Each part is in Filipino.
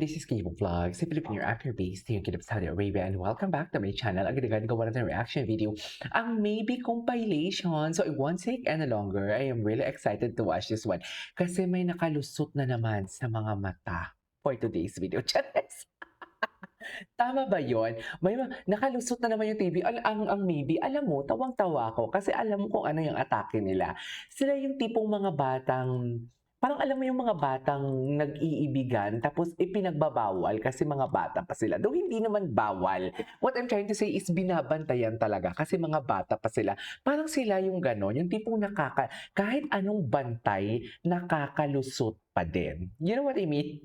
this is Cable Vlogs, a Filipino actor based here in Saudi Arabia, and welcome back to my channel. Agad-agad gawa natin reaction video, ang Maybe compilation. So it won't take any longer. I am really excited to watch this one kasi may nakalusot na naman sa mga mata for today's video. Charis! Tama ba yon? May nakalusot na naman yung TV. Ang Maybe, alam mo, tawang-tawa ko kasi alam mo kung ano yung atake nila. Sila yung tipong mga batang parang alam mo yung mga batang nag-iibigan tapos ipinagbabawal kasi mga bata pa sila. Though hindi naman bawal. What I'm trying to say is binabantayan talaga kasi mga bata pa sila. Parang sila yung gano'n, yung tipong kahit anong bantay, nakakalusot pa din. You know what I mean?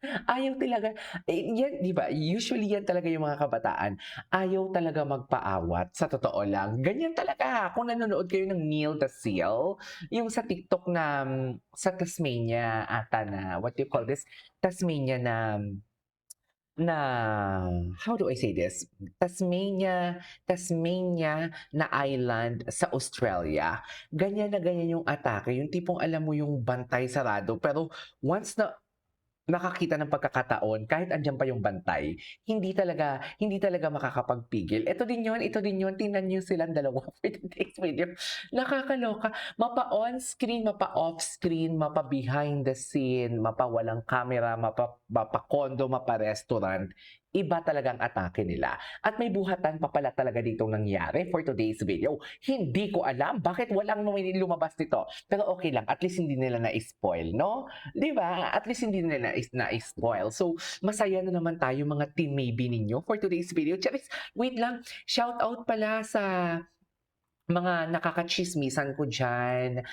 Ayaw talaga, yan 'di ba, usually yan talaga yung mga kabataan, ayaw talaga magpaawat sa totoo lang. Ganyan talaga kung nanonood kayo ng Neil the Seal, yung sa TikTok na, sa Tasmania ata na, what do you call this? Tasmania na how do I say this? Tasmania na island sa Australia. Ganyan na ganyan yung atake, yung tipong alam mo yung bantay sarado pero once na nakakita ng pagkakataon kahit andiyan pa yung bantay, hindi talaga makakapagpigil. Ito din yun, tingnan niyo silang dalawa for today's video. Nakakaloka, mapa-on screen, mapa-off screen, mapa-behind the scene, mapa-walang camera, mapa-condo, mapa-restaurant. Iba talagang atake nila. At may buhatan pa pala talaga ditong nangyari for today's video. Hindi ko alam bakit walang lumabas nito. Pero okay lang, at least hindi nila na-spoil, no? 'Di ba? At least hindi nila na-spoil. So, masaya na naman tayo mga team maybe ninyo for today's video. Charis, wait lang. Shout out pala sa mga nakakachismisan ko dyan.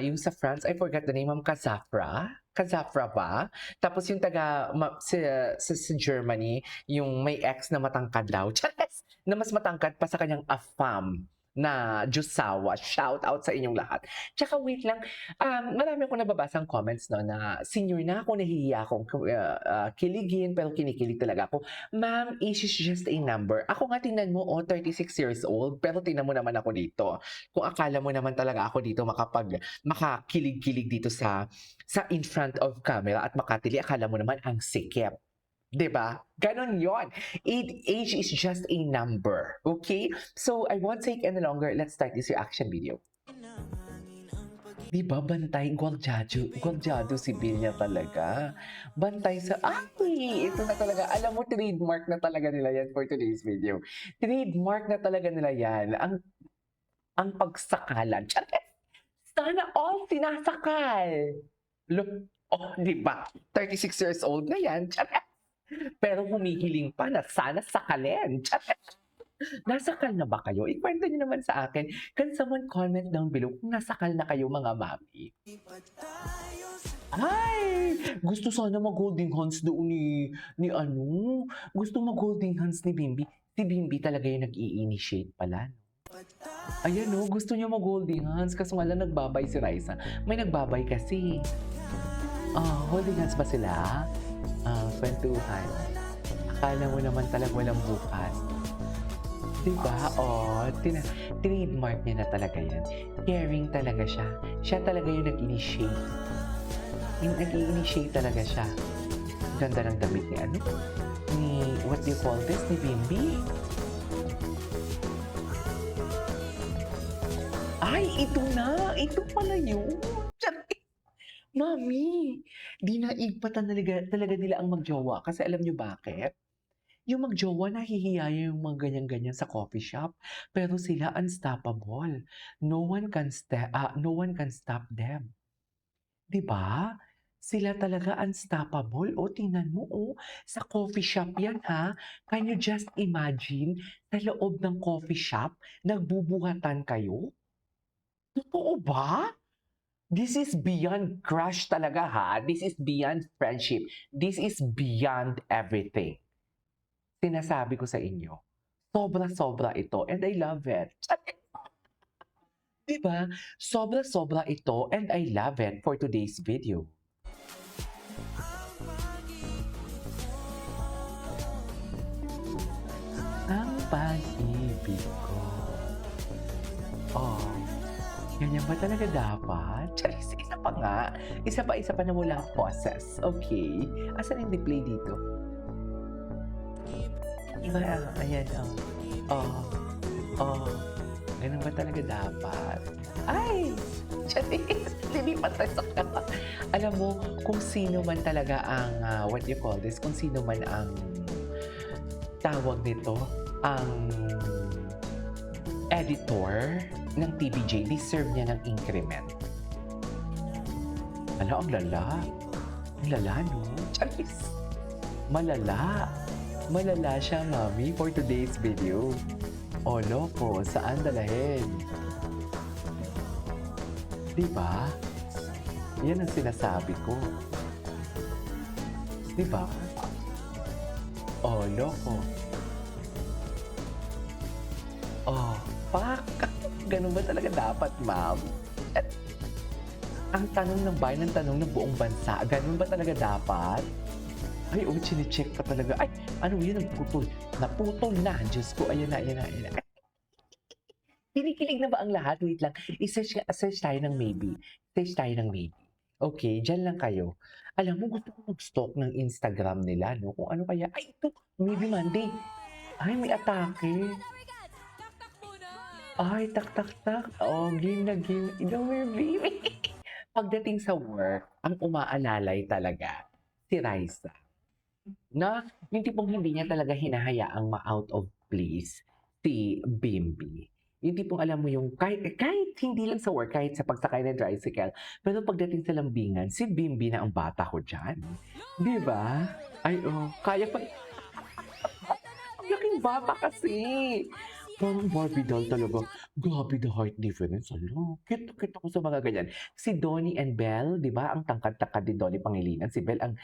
Yung sa France, I forgot the name, Kazafra. Kazafra ba? Tapos yung sa Germany, yung may ex na matangkad daw. Charis! Na mas matangkad pa sa kanyang afam na Jusawa. Shout out sa inyong lahat. Tsaka wait lang, marami akong nababasang comments no, na senior na ako, nahihiya akong kiligin, pero kinikilig talaga ako. Ma'am, age is just a number. Ako nga, tingnan mo, 36 years old, pero tingnan mo naman ako dito. Kung akala mo naman talaga ako dito makakilig-kilig dito sa in front of camera at makatili, akala mo naman ang sikip. 'Di ba? Ganon yon. Age is just a number. Okay? So, I won't take any longer. Let's start this reaction video. 'Di ba, bantay, gwadyado si Binya talaga. Bantay sa, ito na talaga. Alam mo, trademark na talaga nila yan for today's video. Trademark na talaga nila yan. Ang pagsakalan. Sana all sinasakal. Look, di ba? 36 years old na yan. Pero humihiling pa na sana sakalin. Nasakal na ba kayo? Ikwento niyo naman sa akin. Can someone comment down below kung nasakal na kayo mga mami? Ay! Gusto sana mag-holding hands doon ni ano? Gusto mag-holding hands ni Bimbi. Si Bimbi talaga yung nag-i-initiate pala. Ayan o, gusto niya mag-holding hands kasi wala nagbabay si Raisa. May nagbabay kasi. Holding hands ba sila? Kwentuhan. Akala mo naman talaga walang bukas. Diba? Trademark niya na talaga yan. Caring talaga siya. Siya talaga yung nag-initiate. Nag-i-initiate talaga siya. Ganda ng damit ni ano? What do you call this? Ni Bimbi? Ay, ito na! Ito pala yun! Mami, dinaigpatan talaga nila ang magjowa kasi alam nyo bakit? Yung magjowa nahihiya yung mga ganyan-ganyan sa coffee shop pero sila unstoppable. No one can stop them. 'Di ba? Sila talaga unstoppable. Tingnan mo sa coffee shop yan ha. Can you just imagine sa loob ng coffee shop nagbubuhatan kayo? Totoo ba? This is beyond crush talaga ha. This is beyond friendship. This is beyond everything. Sinasabi ko sa inyo. Sobra-sobra ito and I love it. Diba? Sobra-sobra ito and I love it for today's video. Ang pag-ibig ko. Ganyan ba talaga dapat? Charis, isa pa nga. Isa pa na walang poses. Okay. Asan yung replay dito? Iba, ayan, ganun ba talaga dapat? Ay! Charis! Lilipat tayo sa kama. Alam mo, kung sino man talaga ang, what you call this, kung sino man ang tawag nito, ang editor ng TVJ, deserve niya ng increment. Ala, ang lala. Ang lala, no? Charis! Malala. Malala siya, mami, for today's video. O, loko, saan dalahin? Diba? Yan ang sinasabi ko. Diba? O, loko. Oh, pak! Ganun ba talaga dapat, ma'am? At ang tanong ng bayan, ang tanong ng buong bansa, ganun ba talaga dapat? Ay, chine-check pa talaga. Ay, ano yun, naputol. Naputol na. Diyos ko, ayan na. Ay, kinikilig na ba ang lahat? Wait lang. Search tayo ng maybe. Okay, dyan lang kayo. Alam mo, gusto ko mag-stalk ng Instagram nila, no? Kung ano kaya. Ay, ito, maybe Monday. Ay, may atake. Ay, tak. Oh, game na game. Ikaw, baby. Pagdating sa work, ang umaalalay talaga, si Raisa. Na yung tipong hindi niya talaga hinahayaang ma-out of place si Bimbi. Yung tipong alam mo yung kahit hindi lang sa work, kahit sa pagsakay ng tricycle, pero pagdating sa lambingan, si Bimbi na ang bata ko dyan. Di ba? Ay, kaya pa. Ang laking bata kasi. Parang Barbie doll talaga. Grabe the height difference. Ano? Kita ko sa mga ganyan. Si Donnie and Belle, di ba? Ang tangkad-tangkad ni Donnie Pangilinan. Si Belle, ang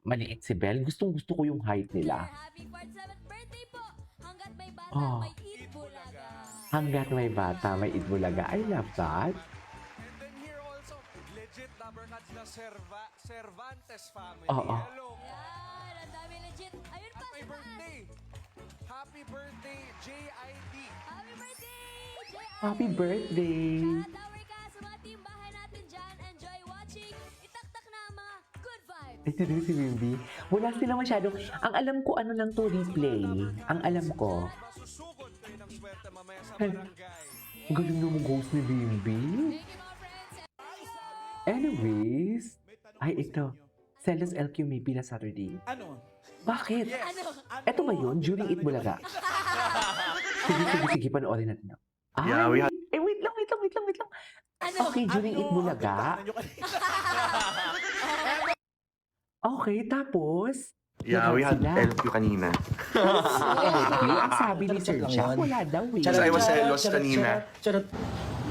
maliit si Belle. Gustong-gusto ko yung height nila. Happy 47th birthday po! Hanggat may bata, Oh. may Itbulaga. Hanggat may bata, may Itbulaga. I love that. And then here also, legit number cards na Cervantes family. Oo. Hello. Yan, ang dami legit. Ayun pa, Happy sa taas. birthday! Happy birthday, JID! Happy birthday, J.I. Happy birthday! Tower ka sa mga team bahay natin dyan. Enjoy watching. Itaktak na ang mga good vibes. Ito din si Bimbi. Wala sila masyadong. Ang alam ko, ano lang to replay. Ang alam ko. Masusugod kayo ng swerte mamaya sa Hey. barangay. Ang galing na mag-host ni Bimbi. Thank you mga friends. Anyways. Ay, ito. Celos LQ may pila Saturday. Ano? Bakit? Ano? Ito ba yun? During Itbulaga? Sige, panoorin natin. Ay, Yeah, we had- wait lang. Ano? Okay, during Itbulaga. Ano nyo kanina? Okay, tapos? Yeah, we had sila. LQ kanina. LQ, ang sabi ni Sir Charot lang Jack, yun. wala daw eh. Charot. I was selos kanina. Charot.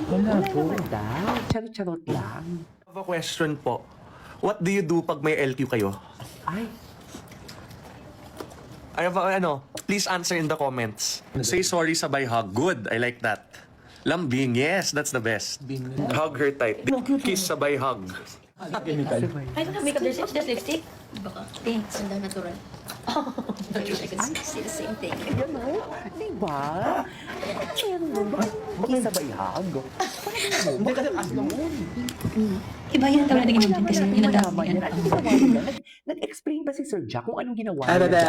Wala naman daw. Charot lang. I have a question po. What do you do pag may LQ kayo? Ay, I have please answer in the comments. Say sorry sabay hug. Good, I like that. Lambing, yes, that's the best. Hug her tight. Kiss sabay hug. I don't have makeup. There's just lipstick. Baka. Thanks. And then natural. Oh, I wish I could say the same thing. yan o. Diba? Yan o ba? Sabay hag. Hindi kasi ask mo. Iba yan talaga naging content kasi yun ang dami yan. Ano ginawa nila? Nag-explain ba si Sir Jack kung anong ginawa nila?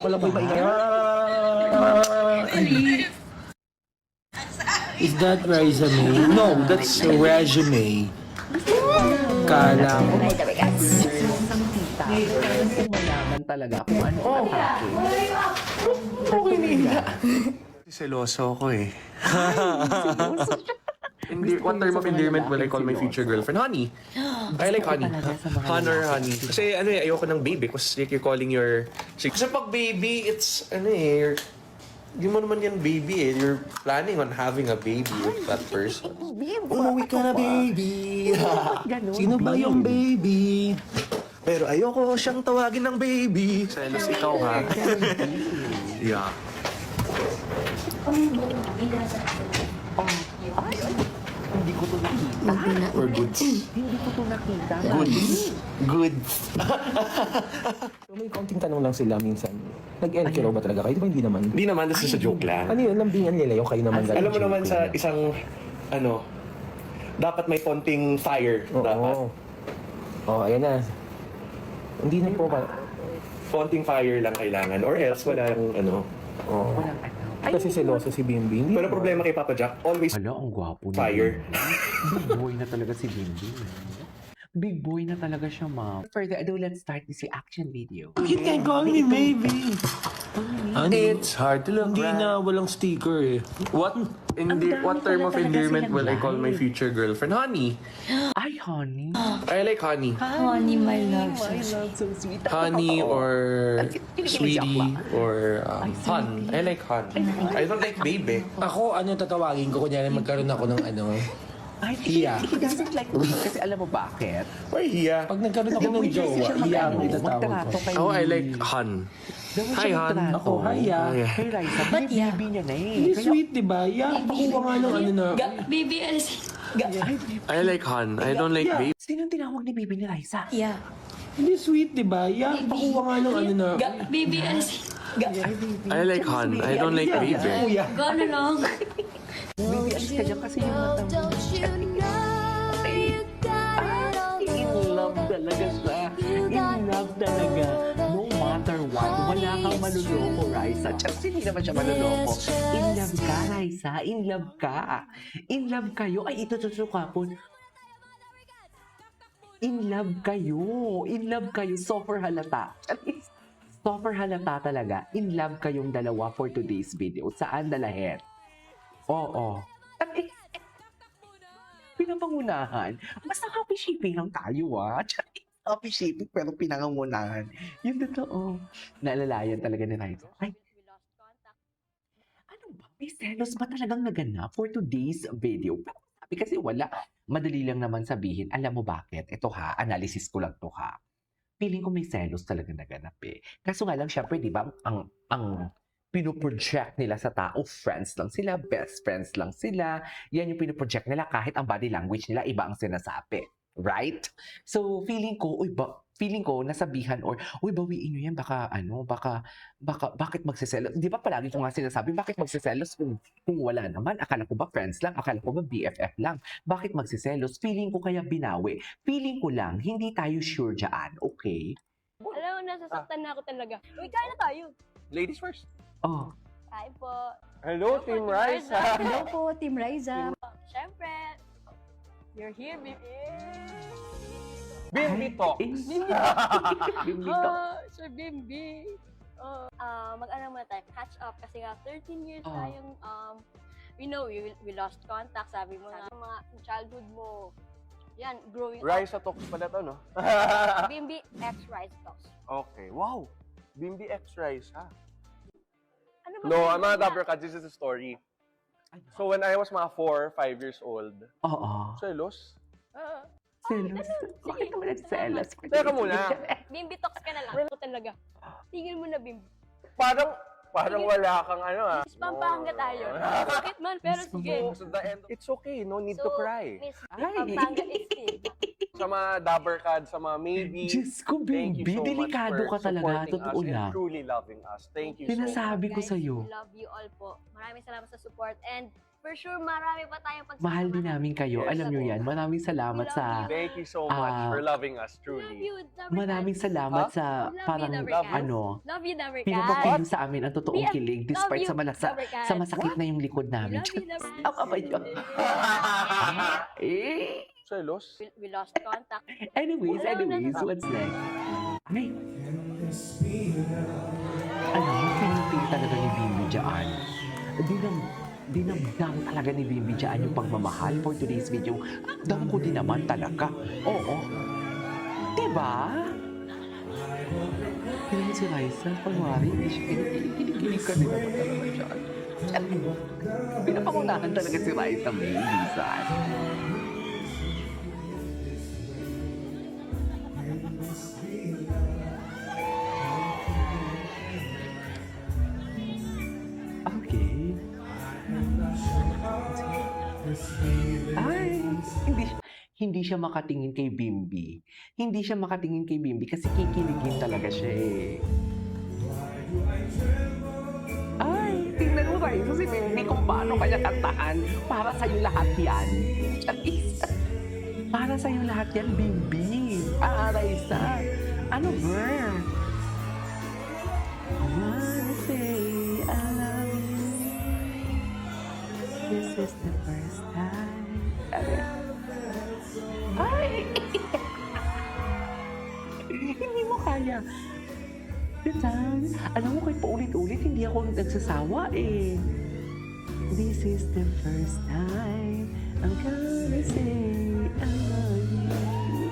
Wala po iba Is that resume? No, that's a resume. Kala ko. By the way, guys. Isang tita. Kung malaman talaga kung ano ang atake. Okay nila. Seloso ako eh. What term of endearment will I call my future girlfriend? Honey. I like honey. Hon or honey. Kasi ayoko ng baby because like you're calling your... Kasi pag baby, it's hindi mo naman yan baby eh. You're planning on having a baby with that person. Umuwi ka na, baby. Ganun. Sino ba yung baby? Pero ayoko siyang tawagin ng baby. Selos ikaw ha. Yeah. Hindi Hindi ko to nakita. Or goods? Hindi ko to nakita. Goods. So, may konting tanong lang sila minsan. Nag-LK raw ba talaga kayo? Di ba hindi naman? Hindi naman, this is a joke lang. Ano yun? Lambingan nila yung kayo naman. Alam mo joke naman sa lang. isang, dapat may konting fire. Dapat. Oo. Oh, ayan na. Hindi na po ba? Konting fire lang kailangan. Or else, wala yung Oo. Walang ano. Kasi seloso si Bimbi. Hindi Pero naman. problema kay Papa Jack, always Hala, ang gwapo na. fire. Big boy na talaga si Bimbi. Big boy na talaga siya, ma'am. Further ado, let's start this reaction video. You can call me maybe. Ano? It's hard to look Hindi na, walang sticker eh. What what term of endearment will I call my future girlfriend? Honey. Ay, honey. I like honey. Honey, my love. So sweet. Honey or Kinikilig ako, sweetie or hun. I like hun. I don't like baby. Ako, tatawagin ko? Kunyari magkaroon ako ng Ay, Hiya. he doesn't like me. Kasi alam mo bakit? Why hiya? Pag nagkaroon ako ng jowa, hiya ang itatawag Magtrato ko. kay... Oh, I like hun. Dapat Hi, siya hon. magtrato. Ako, hiya. Hey, Raisa, Ba't ya? baby niya na eh. Hindi Kaya- sweet, di ba? Ya, pakuha nga ng na. Baby, alis. I like hun. I don't like baby. Sino tinawag ni baby ni Raisa? Yeah. Hindi sweet, di ba? Ya, pakuha nga ng na. Baby, alis. I like hun. I don't like baby. Kuya. Gano'n lang. Baby, alis ka dyan kasi yung mata mo. Don't you know you got it all In love talaga siya. In love talaga. No matter what, wala kang maluloko, Raisa. Just hindi naman siya maluloko. In love ka, Raisa. In love ka. In love kayo. Ay, ito susuka po. In love kayo. In love kayo. Super halata. Super halata talaga. In love kayong dalawa for today's video. Saan dalahin? Oo. Pinapangunahan. Basta happy shipping lang tayo, ah. Happy shipping pero pinangangunahan. Yung totoo. Naalalayan talaga ni Raisa. Ay, ano ba? May selos ba talagang naganap for today's video? Pero sabi kasi wala. Madali lang naman sabihin. Alam mo bakit? Ito ha, analysis ko lang to ha. Feeling ko may selos talaga naganap eh. Kaso nga lang, syempre, di ba, ang pinoproject nila sa tao, friends lang sila, best friends lang sila. Yan yung pinoproject nila kahit ang body language nila, iba ang sinasabi. Right? So, feeling ko nasabihan or, bawiin nyo yan, bakit magsiselos? Di ba palagi ko nga sinasabi, bakit magsiselos kung wala naman? Akala ko ba friends lang? Akala ko ba BFF lang? Bakit magsiselos? Feeling ko kaya binawi. Feeling ko lang, hindi tayo sure dyan, okay? Alam mo, nasasaktan na ako talaga. Uy, kain na tayo. Ladies first. Oh, Kain po. Hello, Team Rice. Hello po, Team Riza. Siyempre, you're here, baby. Bimbi Talks. Bimbi to. Sir Bimbi. Mag-ano muna tayo, catch up. Kasi nga, 13 years Oh. tayong, we lost contact. Sabi mo nga, mga childhood mo. Yan, growing Rice Talks pala to, no? up. Bimbi X Rice Talks. Okay, wow. Bimbi X Rice, ha? Ano ba? No, I'm not Dabber Cats. This is a story. So when I was mga 4, 5 years old, Oo. selos. Selos. Bakit naman nagselos? Teka muna. Bimbi Talks ka na lang. Ako talaga. Tigil mo na, Bimbi. Parang wala kang Pampanga tayo. Bakit man, pero sige. So the end, it's okay. No need to cry. Miss Ay. Pampanga is still. Sa mga Dabber Cats, sa mga maybe. Diyos ko, Thank you baby. so much Delikado for ka talaga. supporting Totoo us and lang. truly loving us. Thank you so much. Sinasabi ko Guys, sa'yo. we love you all po. Maraming salamat sa support and for sure marami pa tayong pagsasamahan. Mahal din namin kayo. Yes, Alam nyo po. yan. Maraming salamat We love sa... you. Thank you so much for loving us, Love truly. you, Dabber Maraming Cats. salamat sa Love you, parang Dabber Cats. ano, Love you, Dabber Cats. pinapapilo sa amin ang totoong We kilig love despite you, sa Dabber Cats. sa masakit na yung likod We namin. love you, Dabber Cats. Tama ba yun? Eh. Selos? We lost contact. Anyways, what's next? Ay. Alam mo, pinipili talaga ni Bimbi dyan. Dinamdam talaga ni Bimbi dyan yung pagmamahal for today's video. Dam ko din naman talaga. Oo. Diba? Tignan mo si Raisa, pagwari, hindi siya kinikilig ka din naman talaga dyan. Pinapangunahan talaga si Raisa, may minsan. Okay. Ay! hindi siya makatingin kay Bimbi. Hindi siya makatingin kay Bimbi kasi kikiligin talaga siya eh. Ay, tingnan mo Raisa si Bimbi kung paano kanya kantahan. Para sa'yo lahat yan. Charis. Para sa'yo lahat yan, Bimbi. Raisa. Ano ba? I wanna say I love you. This is the first time. Ay! Hindi mo kaya. The time. Alam mo, kahit paulit-ulit, hindi ako nagsasawa eh. This is the first time I'm gonna say I love you.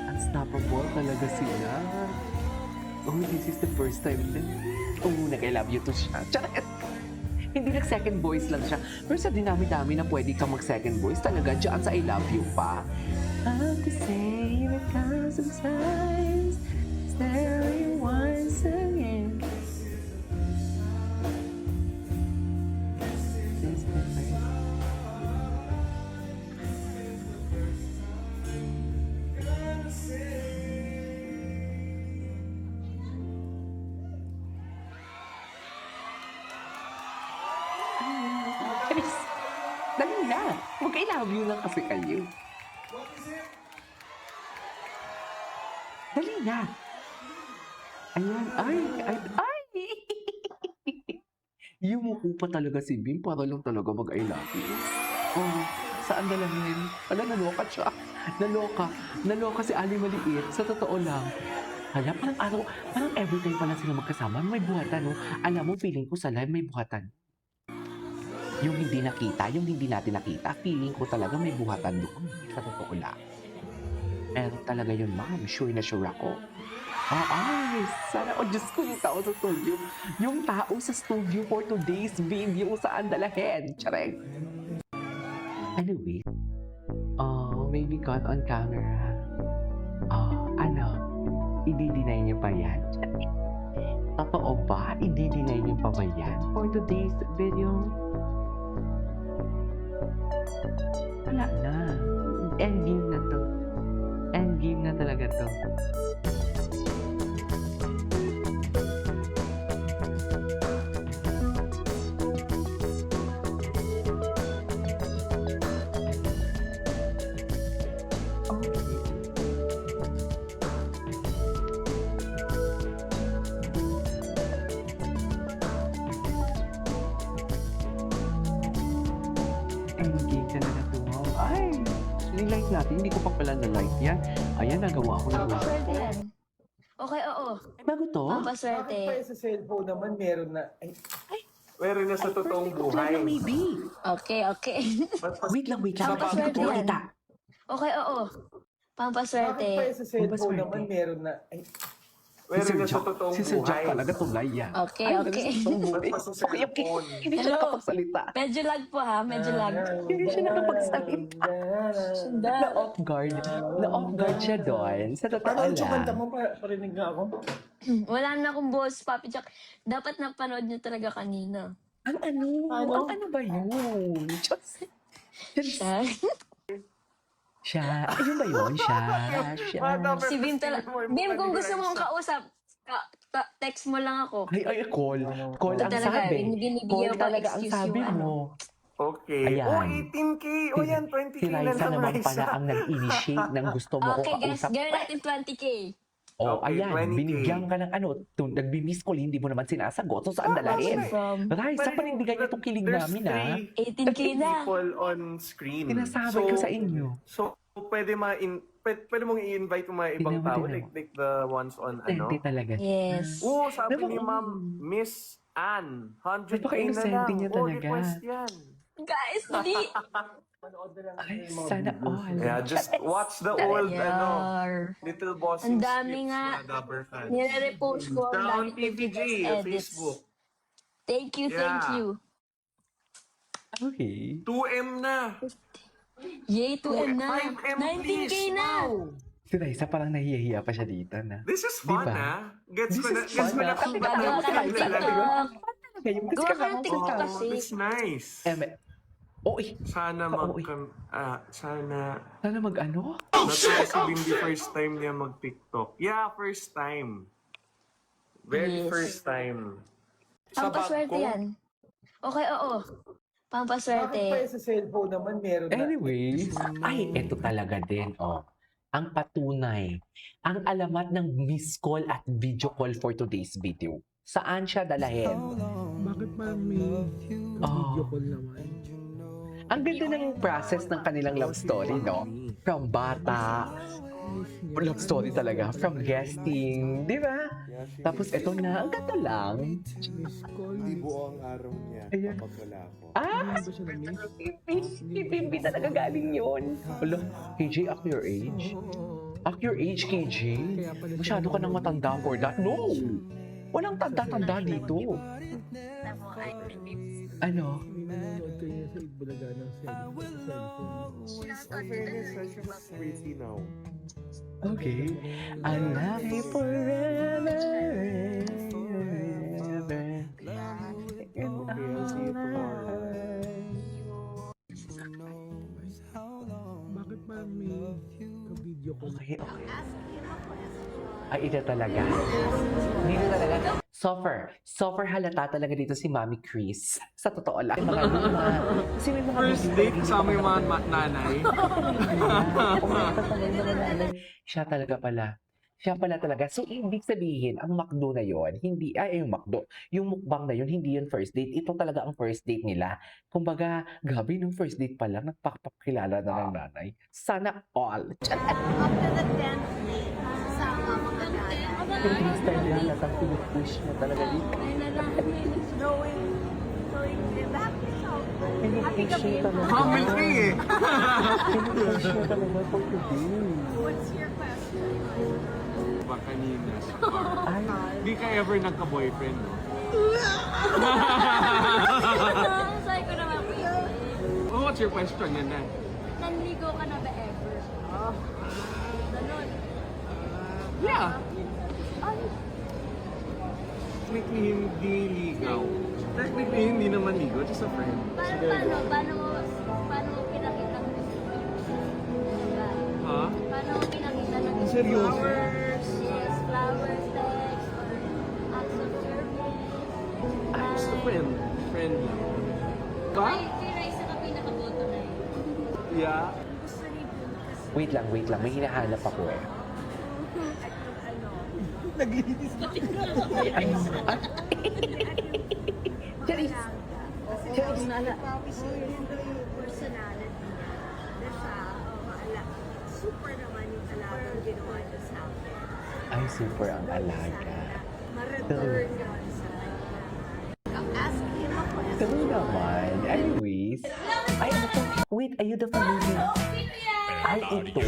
Unstoppable talaga sila. Oh, this is the first time din. Oh, nag-I love you to siya. Charet! Hindi nag-second voice lang siya. Pero sa dinami-dami na pwede kang mag-second voice, talaga dyan sa I love you pa. I have to say it 'cause sometimes staring once again. This is the first. Charis, dali na. Mag-I love you lang kasi kayo. Dali na. Ayan, ay! Yumuko pa talaga si Bim para lang talaga mag-I love you. Oh, saan dalangin? Naloka siya. Naloka si Ali Maliit. Sa totoo lang. Hala, parang every time pala sila magkasama, may buhatan, no? Alam mo, feeling ko sa live may buhatan. Yung hindi nakita, yung hindi natin nakita, feeling ko talaga may buhatan doon. Sa totoo lang. Pero talaga yun, ma'am. Sure na sure ako. Ay, sana, Diyos ko, yung tao sa studio. Yung tao sa studio for today's video, saan dalahin? Chareng. Anyway, maybe caught on camera. I-deny niyo pa yan? Totoo ba? I-deny niyo pa ba yan for today's video? Wala na. Endgame na to. Endgame na talaga to. Endgame talaga to. Ay! Nilike natin. Hindi ko pa pala na-like yan. Ayan, nagawa ko na. Pampaswerte yan. Okay, oo. Ay, bago to? Pampaswerte. Bakit pa sa cellphone naman meron na... Meron na sa totoong buhay. Maybe. Okay. Wait lang. Pampaswerte Hindi ko yan. kita. Okay, oo. Pampaswerte. Bakit pa sa cellphone Pampaswerte. naman meron na... Meron na sa totoong Si Sir Jack buhay. talaga tulay yan. Okay. Okay. Hindi siya Hello. nakapagsalita. Medyo lag po ha, medyo lag. Hindi siya nakapagsalita. Na-off guard. Na-off guard siya doon. Sa totoo Paano yung kanta lang. mo? Parinig nga ako. Wala na akong boss, Papi Jack. Dapat napanood niyo talaga kanina. Ang ano ba yun? Diyos. Siya. Siya. Ayun ba yun? Siya. Si Bim talaga. Bim, kung gusto mong kausap, text mo lang ako. Ay, call. Call Ito ang talaga, sabi. binibigyan Call ko talaga ang excuse sabi yung ano. mo. Okay. Ayan. Oh, 18K. Oh, yan, 20K Si na Raisa lang, naman Raisa. pala ang nag-initiate ng gusto mo Okay kong guys, kausap. gawin natin 20K. Oh, Okay, ayan. 20K. Binigyan ka ng ano. Nagbi-miss call, hindi mo naman sinasagot. So, saan dalahin? From Raisa, panindigan niyo itong kilig namin, ha? 18K na. people on screen. Sinasabi ko sa inyo. So, pwede mong i-invite yung mga ibang Tingnan mo, tao, tingnan mo. like the ones on ano. Hindi talaga. Yes. Oo, sabi Diba, ni Ma'am Miss Ann, 100K na Napaka-inosente lang. niya Oh, talaga. request yan. Guys, hindi. Ay, sana all. Yeah, just watch the old, Yar. Little Boss Ang dami nga. Nire-repost ko. Ang Down dami ko PVG, edits. Facebook. Thank you. Yeah. Okay. 2M na. Yay, 2M na. 5M 19K please. na. Wow. Si Raisa parang nahihiya pa siya dito na. This is fun, Diba? ah. Gets This ko na. is Gets fun, ko na ah. kung Kasi ba't Gagawa ako ka ng pinaglalaro. TikTok. Ngayon kasi Gumaganti kakakausap ka ka. kasi. It's nice. Oy, Sana Oo, sana mag-ano? na-try si Bimbi first time niya mag-TikTok. Yeah, first time. Very Yes. first time. Sa bag Pampaswerte ko, yan. Okay, oo. Pampaswerte. sa cellphone naman meron Anyways, ay, eto talaga din, oh. Ang patunay, ang alamat ng miss call at video call for today's video. Saan siya dalahin? Bakit parang may video call naman? Ang ganda ng process ng kanilang love story, no? From bata, love story talaga, from guesting, di ba? Tapos eto na, ang ganda lang. Miss call. Buo ang araw niya Ayan. kapag wala ako. Ah, Ano ba siya na-miss? Pipimpi talaga galing yun. Hala, KJ, act your age. Act your age, KJ. Masyado ka nang matanda for that. No! Walang tanda-tanda dito. Ano? May nanonood kayo sa Itbulaga ng cellphone. She's pretty now. Okay. I love you forever. Okay, I'll see you tomorrow. Bakit parang may video call? Okay, okay. Ay, ito talaga. Dito talaga. Suffer halata talaga dito si Mami Chris. Sa totoo lang. Mga luma. Kasi may mga first video date talaga kasama dito yung talaga. mga nanay. Siya talaga pala. Siya pala talaga. So, ibig sabihin, ang McDo na yon hindi, yung McDo, yung mukbang na yon hindi yun first date. Ito talaga ang first date nila. Kumbaga, gabi nung first date pa lang, nagpapakilala na ng nanay. Sana all. Pero yung style niya, natang pinupush niya talaga dito. Pinupush niya talaga. Humble ka eh. Pinupush niya talaga for today. Ba kanina sa bar. Ay, Di ka ever nagka-boyfriend, no? Sabi ko naman, Oh, what's your question yan na? nanligo ka na ba ever? Ganon. Yeah. Technically, hindi ligaw. Technically, hindi naman ligaw. Just a friend. Paano mo pinakita ng gusto mo? Diba? Ha? Paano mo pinakita ng gusto mo? Seryoso? Flowers, yes, flowers, text, or acts of service. Just a friend. Friend lang. Ba? Kay Raisa ka pinakaboto na yun. Yeah. wait lang. May hinahanap ako eh. Charis! Charis! Super naman yung alagang ginawa niya sa akin. Ay, super ang alaga. Ma-return yun sa kanya. Ask him a question. True naman. Anyways. Ay, ano to? Wait, are you the familiar? Ay, ito.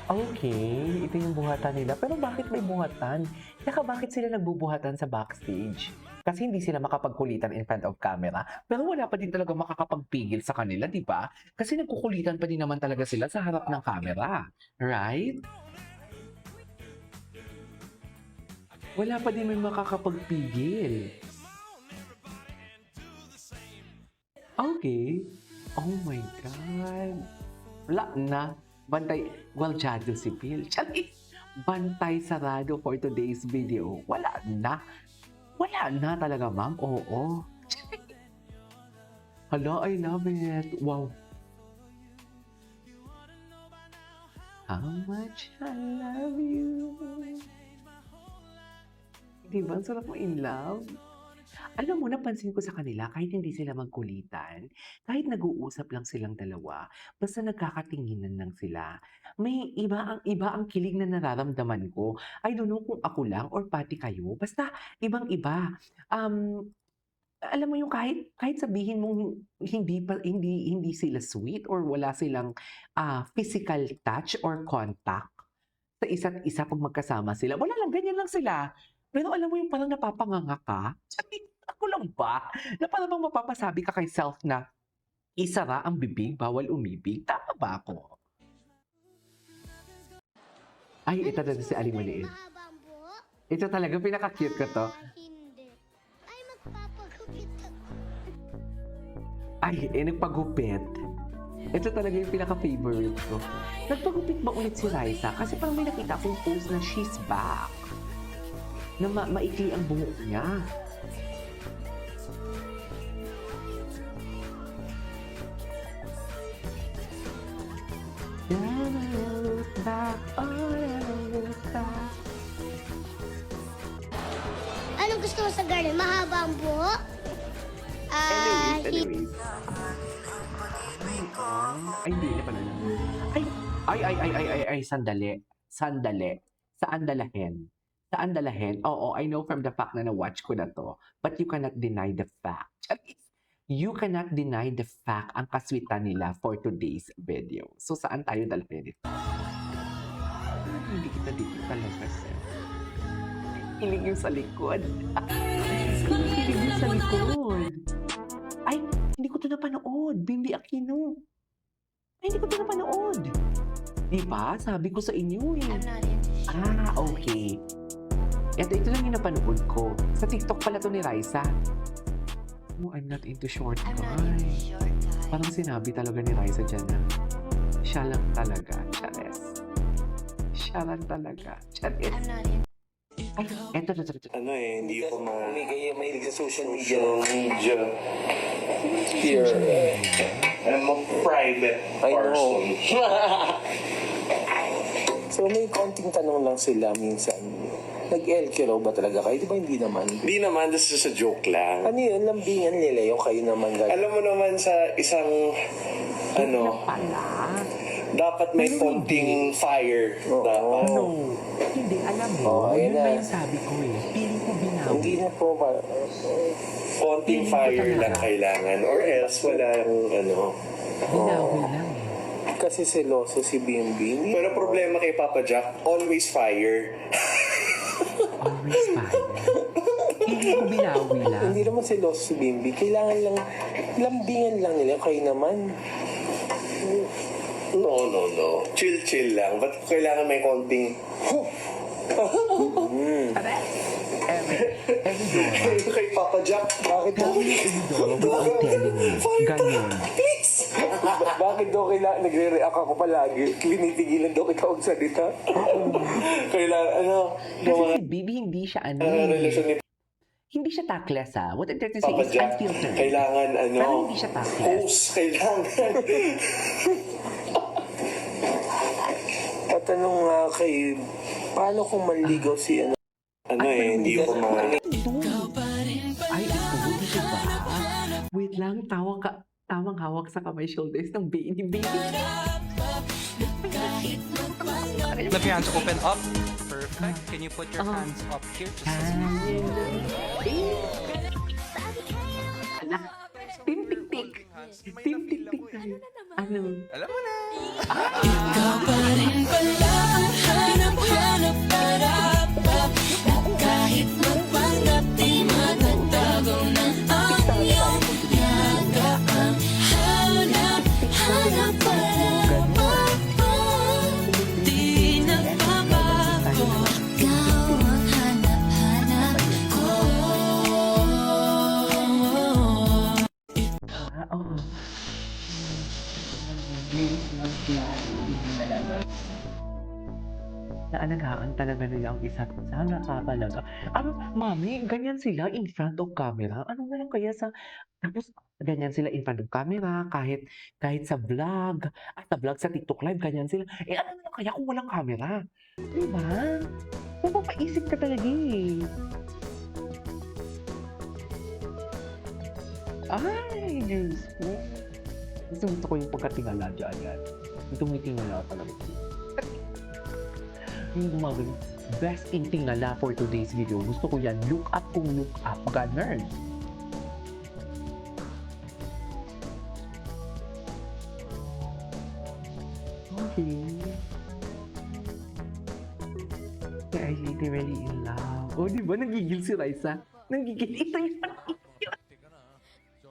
Okay, ito yung buhatan nila. Pero bakit may buhatan? Saka bakit sila nagbubuhatan sa backstage? Kasi hindi sila makapagkulitan in front of camera. Pero wala pa din talaga makakapagpigil sa kanila, di ba? Kasi nagkukulitan pa din naman talaga sila sa harap ng camera. Right? Wala pa din may makakapagpigil. Okay. Oh my God. Wala na. Bantay. Well, Jado si Bill. Charis! Bantay sarado for today's video. Wala na. Wala na talaga, ma'am. Oo. Hala, I love it. Wow. How much I love you. Diba? Ang sarap mo in love. Alam mo, napansin ko sa kanila, kahit hindi sila magkulitan, kahit nag-uusap lang silang dalawa, basta nagkakatinginan lang sila, may iba ang kilig na nararamdaman ko. I don't know kung ako lang or pati kayo, basta ibang-iba. Alam mo yung kahit sabihin mong hindi sila sweet or wala silang physical touch or contact sa isa't isa pag magkasama sila, wala lang, ganyan lang sila. Pero alam mo yung parang napapanganga ka? Ako lang ba? Na parang bang mapapasabi ka kay self na isara ang bibig, bawal umibig? Tama ba ako? Ay, ito na si Aling Maliit. Ito talaga, pinaka-cute ko to. Ay, nagpagupit. Ito talaga yung pinaka-favorite ko. Nagpagupit ba ulit si Raisa? Kasi parang may nakita akong post na she's back. Na maikli ang buhok niya. Look back, look back. Anong gusto mo sa garden? Mahaba ang buhok? Anyways. Ay, hindi na pala. Ay, sandali. Saan dalahin? Oo, I know from the fact na na-watch ko na to. But you cannot deny the fact. At least, you cannot deny the fact ang kaswitan nila for today's video. So, saan tayo dalahin ito? Hindi kita dito talaga, sir. Hilig yung sa likod. Hilig yung sa likod. Ay, hindi ko ito napanood. Bimbi Aquino. Ay, hindi ko ito napanood. Di ba? Sabi ko sa inyo eh. I'm not into Okay. Ito lang yung napanood ko. Sa TikTok pala to ni Raisa. Oh, I'm not into short I'm not guy. into short guys. Parang sinabi talaga ni Raisa dyan na siya lang talaga. Chares. Siya lang talaga. Chares. I'm not into Ay, eto. Ano eh, hindi ko Mahilig sa social media. Here, I'm a private I know. person. So may konting tanong lang sila minsan. Nag-LQ raw ba talaga kayo? Di ba hindi naman? Hindi naman, this is a joke lang. Ano yun? Lambingan nila yung kayo naman. Alam mo naman sa isang, dapat may konting fire. Dapat. No. Hindi, alam mo. Oh, ayun yun ba na. yung sabi ko eh. Feeling ko binawi. Hindi na po ba? Konting fire lang kailangan. Or else, walang Binawi lang eh. Kasi seloso si Bimbi. Pero problema kay Papa Jack, always fire. Always fire. Feeling ko binawi lang. Hindi naman seloso si Bimbi. Kailangan lang, lambingan lang nila. Kayo naman. No. Chill lang. Ba't kailangan may konting... Every kay Papa Jack? Bakit daw? I'm telling you. Ganyan. Bakit daw kailangan nagre-react ako palagi? Pinitigilan daw kita magsalita? Kailangan, Kasi si Bibi hindi siya relasyon ni Hindi siya tactless ah. What I'm trying to say Papa is Jack, unfiltered. kailangan Pero hindi siya tactless. host, kailangan. Tatanong nga kay, paano kung manligaw si Hindi ko Ay, ito, di ba? Wait lang, tawang hawak sa kamay shoulders ng baby. Let your hands open up. Perfect. Can you put your hands up here? Anak, tim-tik-tik. Tim-tik-tik tayo. Ano? Alam mo na. kahit magpanggap di matatago na ang iyong yagaan. Hanap para di nagbabago. Ikaw ang hanap ko. Oo. Naalagaan talaga nila ang isa't isa. Nakakalaga. Mami, ganyan sila in front of camera. Ano na lang kaya sa... Tapos, ganyan sila in front of camera. Kahit sa vlog. Sa vlog, sa TikTok live, ganyan sila. Ano na lang kaya kung walang camera? Diba? Mapapaisip ka talaga eh. Ay, Diyos ko. Gusto ko yung pagkatingala dyan yan. Tumitingala talaga. Yung gumagawin, best in tingala for today's video. Gusto ko yan. Look up kung look up. Ganun. Okay. They are literally in love. Oh, di ba? Nagigil si Raisa. Nagigil. Ito yun.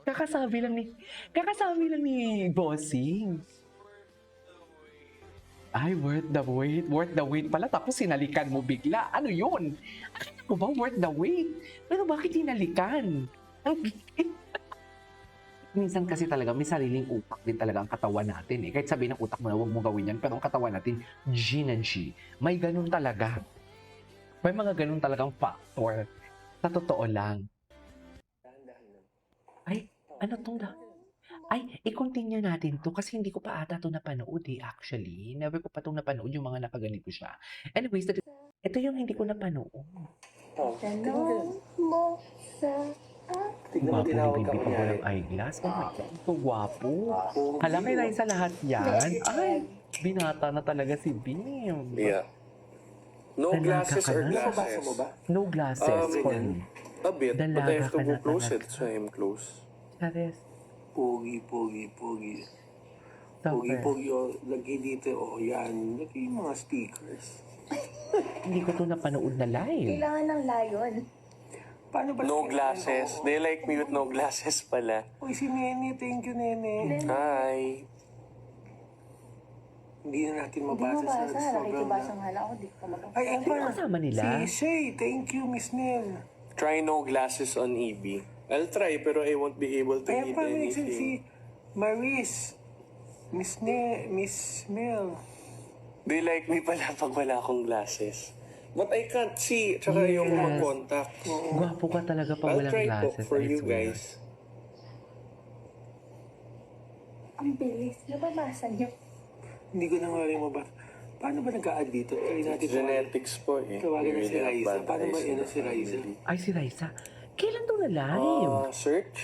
Kakasabi lang ni Bossing. Ay, worth the wait. Worth the wait pala. Tapos sinalikan mo bigla. Ano yun? Akala ko ba worth the wait? Pero bakit hinalikan? minsan kasi talaga may sariling utak din talaga ang katawan natin eh. Kahit sabihin ng utak mo na huwag mo gawin yan, pero ang katawan natin, G na G. May ganun talaga. May mga ganun talagang factor. Sa totoo lang. Ay, ano tong da? Ay, i-continue natin to kasi hindi ko pa ata to napanood eh, actually. Never ko pa itong napanood yung mga nakaganito siya. Anyways, ito yung hindi ko napanood. Tanong mo sa Tignan mo, Gwapo ni tinawag Bibi ka pag kunyari. walang eyeglass. Oh my God, ito gwapo. Hala, kay Raisa lahat yan. Ay, binata na talaga si Bim. Yeah. No Dalaga glasses ka or na? glasses? mo ba? No glasses for me. A bit, but I Dalaga have to ka go na close talaga. it, so I'm close. Charis, Pogi, pogi, pogi. Pogi, super. pogi. Oh, lagay dito. Oh, yan. Lagay yung mga stickers. Hindi ko to napanood na live. Kailangan ng layon. Paano ba? No glasses. They like me with no glasses pala. Uy, si Nene. Thank you, Nene. Hi. Hindi na natin Hindi mabasa mo sa basa, Instagram nakikibasa na. nga lang ako, di ko mabasa. Ay, ang Sino kasama nila? Si Shay. Thank you, Miss Nel. Try no glasses on EB. I'll try, pero I won't be able to Ay, eat paano si anything. Maris. Miss Mel. They like me pala pag wala akong glasses. But I can't see. Tsaka yung Yes. mag-contact. Gwapo ka talaga pag I'll walang try po glasses. for I you swear. guys. Ang bilis. Nababasa niyo. Hindi ko na nga rin mabasa. Paano ba nag-a-add dito? Try natin. Genetics po eh. Tawagan na si Really have Raisa. bad Paano ba eyes yun in si the Raisa? family. Ay, si Raisa. Kailan to na live? Search.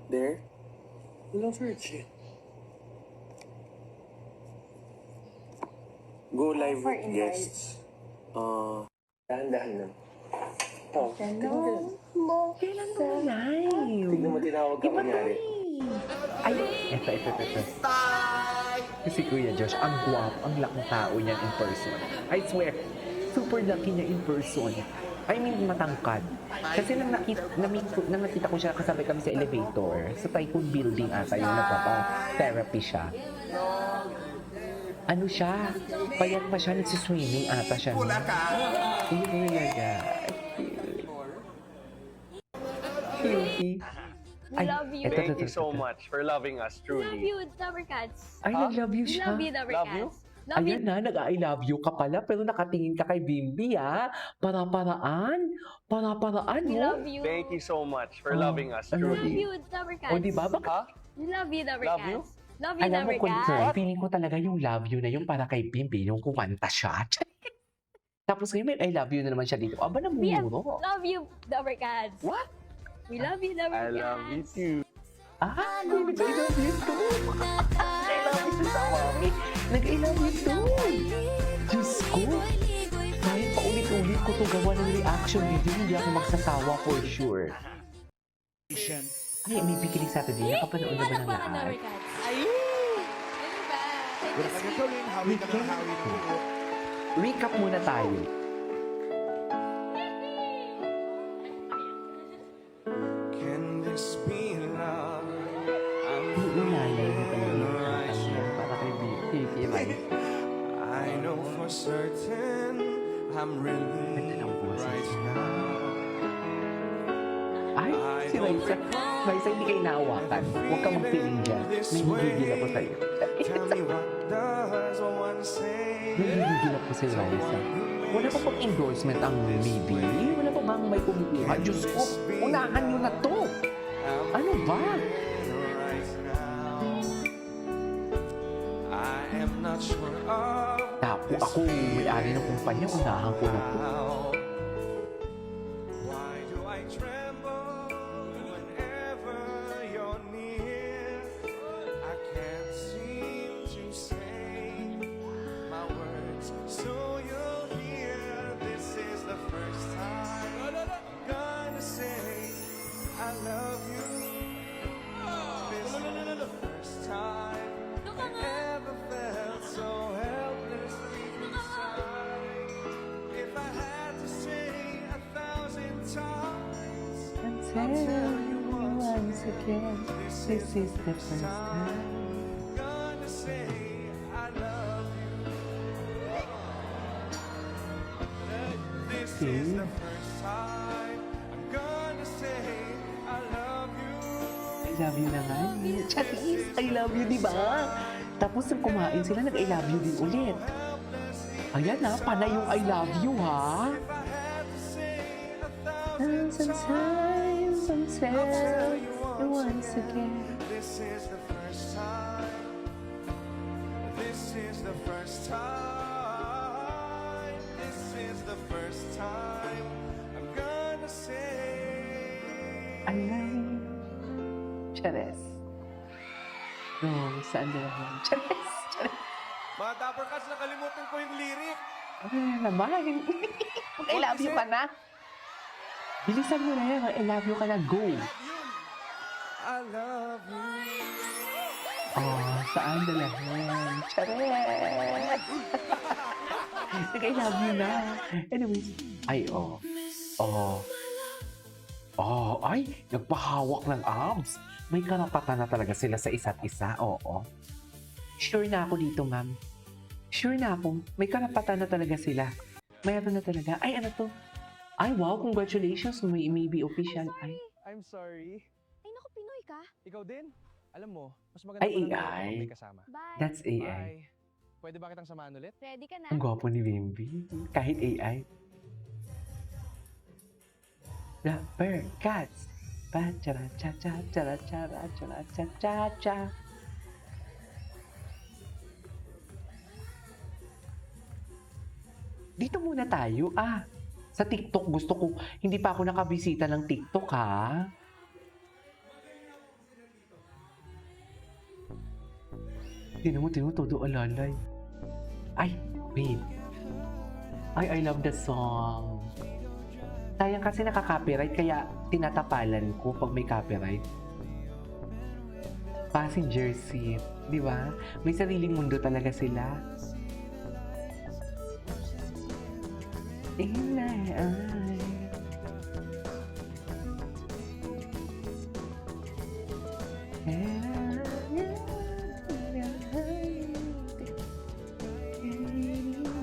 There. Walang search eh. Go live For with invite. guests. Dahan-dahan lang. Tanong mo Kailan to na live? Tignan mo, tinawag ka Iba to kunyari. eh. Ay, eto. Si Kuya Josh, ang guwapo, ang laking tao niyan in person. I swear, super laki niya in person. I mean, matangkad. Kasi nang nakita ko siya, kasabay kami sa elevator, sa Tycoon Building ata yung nagpapa-therapy siya. Ano siya? Payat pa siya, nagsiswimming ata siya. Wala ka! Hindi talaga. Cutie. We love you. Thank Thank you so much for loving us, We love truly. you, Dabbercats. Ay, nag-love you We siya. love you, Dabbercats. Love you. Ayan na, nag-I love you ka pala, pero nakatingin ka kay Bimbi, ha? Para-paraan. Para-paraan, We no? love you. Thank you so much for Oh, loving us, I love Love truly. you, Dabbercats. O, di ba? Baka, Huh? We love you, Love you? Dabbercats. Love you, alam mo, Dabbercats. concern, feeling ko talaga yung love you na yung para kay Bimbi, yung kumanta siya. Tapos ngayon, may I love you na naman siya dito. Aba, We namumuro. love you, Dabbercats. What? We love you, I Dabbercats. love you too. Ah, nag-I love you too. I love you too sa mami. Nag-I love you too. Diyos ko. Kahit paulit-ulit ko to gawa ng reaction video, hindi ako magsasawa for sure. Ay, may Bikini Saturday. Nakapanood na ba ng lahat? Dabbercats. Ayun! Recap muna tayo. Can this be love? Yung nanay na talaga yung kantang yan para kay Vicky Rice. I know for certain I'm really Ganda ng boses right niya. now. Ay, si Raisa. Raisa, hindi kayo naawakan. Huwag kang magpiling dyan. May higigil ako sa'yo. Tell me what does one say? May higigil ako si Raisa. Wala pa pang endorsement ang Maybe? Wala pa bang may kumukuha? Diyos ko, unahan nyo na to! Ano ba? Right now. I am not sure of Tapo ako, may-ari ng kumpanya, unahan ko na to. how. Why do I tremble whenever you're near? I can't seem to say my words, so you'll hear. This is the first time I'm gonna say I love you. This is the first time I ever felt so helplessly inside. If I had to say 1,000 times, And tell you once again, this is the first time. gonna say I love you. This is the first time I'm gonna say I love you. I love you na nga. Charis, I love you, di ba? Tapos nung kumain sila, nag-I love you din ulit. Ayan na, panay yung I love you, ha? Sometimes I'm sad once again. This is the first time. This is the first time. This is the first time I'm gonna say. Ay, Charis. Saan nila yan? Charis, Charis. Mga Dapper Cats, nakalimutan ko yung lyric. Ano na naman? I love you ka na. Bilisan mo na yan. I love you ka na. Go. I love you. Oh, saan nila yan? Charis. Nag-I love you na. Anyways. Ay, oh. Oh. Oh, ay, nagpahawak ng arms. May karapatan na talaga sila sa isa't isa, oo. Sure na ako dito, ma'am. Sure na ako. May karapatan na talaga sila. Mayroon na talaga. Ay, ano to? Ay, wow, congratulations. May be official. Ay, I'm sorry. Ay, naku, Pinoy ka. Ikaw din? Alam mo, mas maganda Ay, pa lang AI. kapag may kasama. Bye. that's AI. Bye. Pwede ba kitang samahan ulit? Ready ka na? Ang gwapo ni Bimbi. Kahit AI. Dapper Cats. Pa-chara-cha-cha-chara-cha-ra-cha-ra-cha-cha-cha. Dito muna tayo. Sa TikTok gusto ko. Hindi pa ako nakabisita ng TikTok, ha? Tinan mo, todo alalay. Ay, wait. Ay, I love the song. Sayang kasi nakaka-copyright, kaya tinatapalan ko pag may copyright. Passenger seat, di ba? May sariling mundo talaga sila. In my eyes.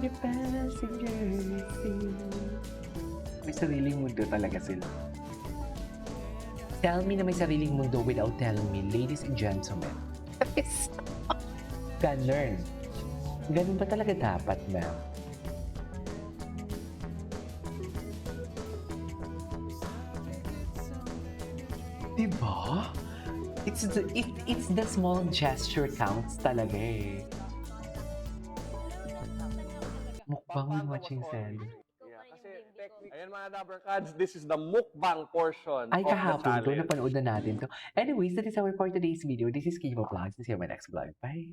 The passenger seat. May sariling mundo talaga sila. Tell me na may sariling mundo without telling me, ladies and gentlemen. Ganun. Ganun ba talaga dapat, ma'am? Diba? It's the small gesture counts talaga eh. Mukbang watching Sally. Ayan mga Dapper Cats, this is the mukbang portion Ay, of the kahapon to. challenge. Napanood na natin to. Anyways, that is our for today's video. This is Kivo Vlogs. See you in my next vlog. Bye!